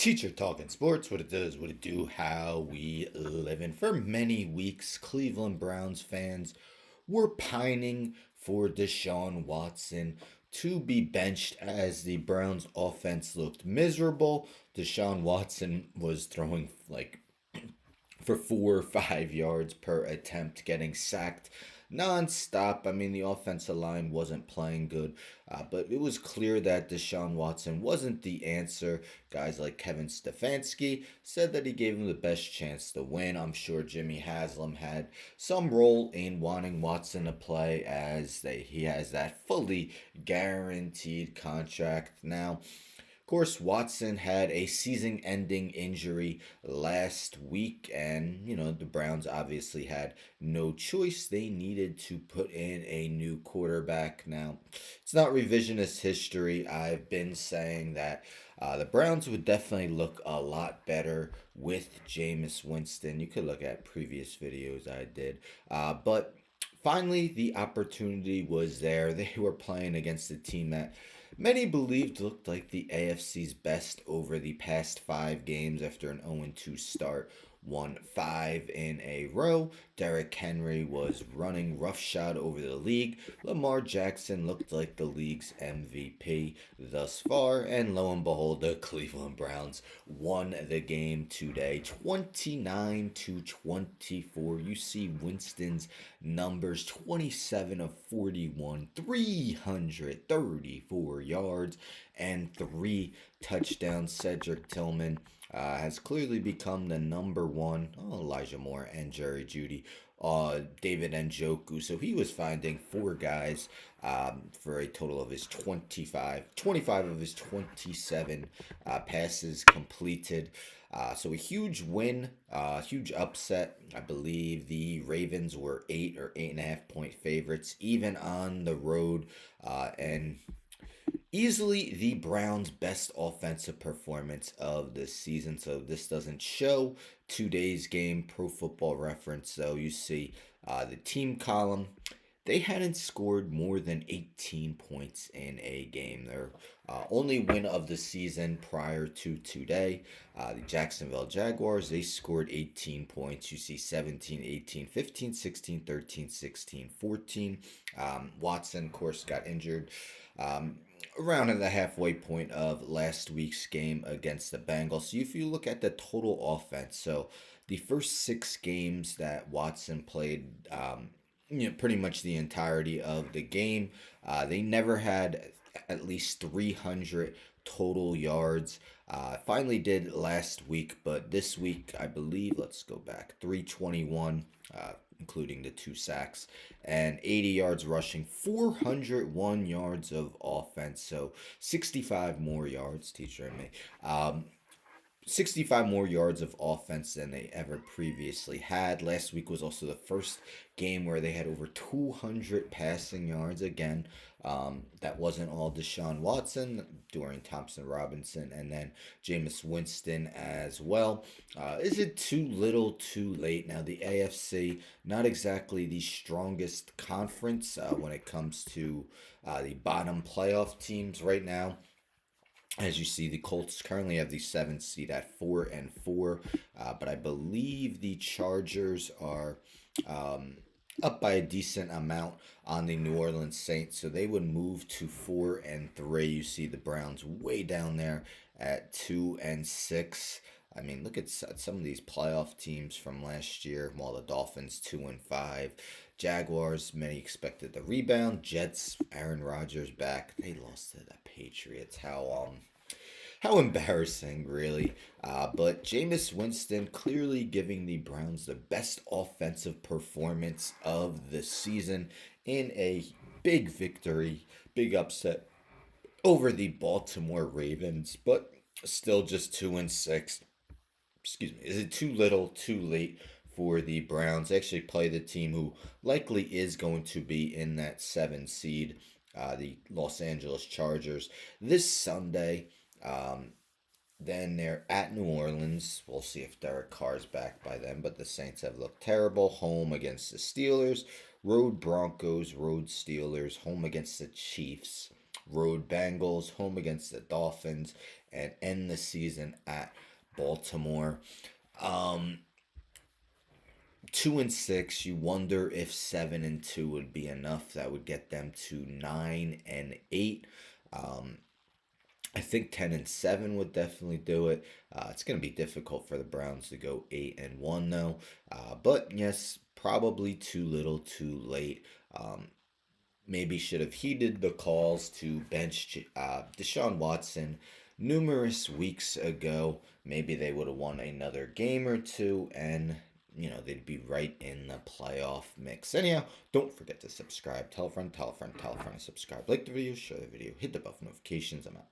Teacher Talking Sports, what it does, what it do, how we live. And for many weeks, Cleveland Browns fans were pining for Deshaun Watson to be benched as the Browns offense looked miserable. Deshaun Watson was throwing like for 4 or 5 yards per attempt, getting sacked nonstop. I mean, the offensive line wasn't playing good, but it was clear that Deshaun Watson wasn't the answer. Guys like Kevin Stefanski said that he gave him the best chance to win. I'm sure Jimmy Haslam had some role in wanting Watson to play as he has that fully guaranteed contract now. Of course, Watson had a season ending injury last week, and, the Browns obviously had no choice. They needed to put in a new quarterback. Now, it's not revisionist history. I've been saying that the Browns would definitely look a lot better with Jameis Winston. You could look at previous videos I did. But finally, the opportunity was there. They were playing against a team that many believed looked like the AFC's best over the past 5 games after an 0-2 start. Won 5 in a row. Derrick Henry was running roughshod over the league. Lamar Jackson looked like the league's MVP thus far. And lo and behold, the Cleveland Browns won the game today 29-24. You see Winston's numbers 27 of 41, 334 yards, and 3 touchdowns. Cedric Tillman has clearly become the number one. Oh, Elijah Moore and Jerry Judy. David Njoku. So he was finding 4 guys for a total of his 25 of his 27 passes completed. So a huge win, huge upset. I believe the Ravens were 8 or 8.5 point favorites, even on the road, and easily the Browns' best offensive performance of the season. So this doesn't show today's game. Pro Football Reference, though, you see the team column. They hadn't scored more than 18 points in a game. Their only win of the season prior to today, the Jacksonville Jaguars, they scored 18 points. You see 17, 18, 15, 16, 13, 16, 14. Watson, of course, got injured. Around at the halfway point of last week's game against the Bengals. So if you look at the total offense, so the first 6 games that Watson played, pretty much the entirety of the game, they never had at least 300 total yards. Finally did last week, but this week, I believe, let's go back, 321, including the 2 sacks, and 80 yards rushing, 401 yards of offense, so 65 more yards, teacher and me. 65 more yards of offense than they ever previously had. Last week was also the first game where they had over 200 passing yards. Again, that wasn't all Deshaun Watson, Dorian Thompson-Robinson, and then Jameis Winston as well. Is it too little, too late? Now, the AFC, not exactly the strongest conference when it comes to the bottom playoff teams right now. As you see, the Colts currently have the 7th seed at 4-4, but I believe the Chargers are up by a decent amount on the New Orleans Saints, so they would move to 4-3. You see the Browns way down there at 2-6. I mean, look at some of these playoff teams from last year. While the Dolphins 2-5, Jaguars, many expected the rebound. Jets, Aaron Rodgers back. They lost to the Patriots. How embarrassing, really. But Jameis Winston clearly giving the Browns the best offensive performance of the season in a big victory, big upset over the Baltimore Ravens, but still just 2-6. Excuse me. Is it too little, too late for the Browns? They actually play the team who likely is going to be in that 7 seed, the Los Angeles Chargers, this Sunday. Then they're at New Orleans. We'll see if Derek Carr's back by then, but the Saints have looked terrible. Home against the Steelers, road Broncos, road Steelers, home against the Chiefs, road Bengals, home against the Dolphins, and end the season at Baltimore. Um, 2-6. You wonder if 7-2 would be enough. That would get them to 9-8. Um, I think 10-7 would definitely do it. It's going to be difficult for the Browns to go 8-1 though. But yes, probably too little, too late. Maybe should have heeded the calls to bench Deshaun Watson numerous weeks ago. Maybe they would have won another game or two, and they'd be right in the playoff mix. Anyhow, don't forget to subscribe. Tell a friend, tell a friend, tell a friend to subscribe. Like the video, share the video, hit the bell for notifications. I'm out.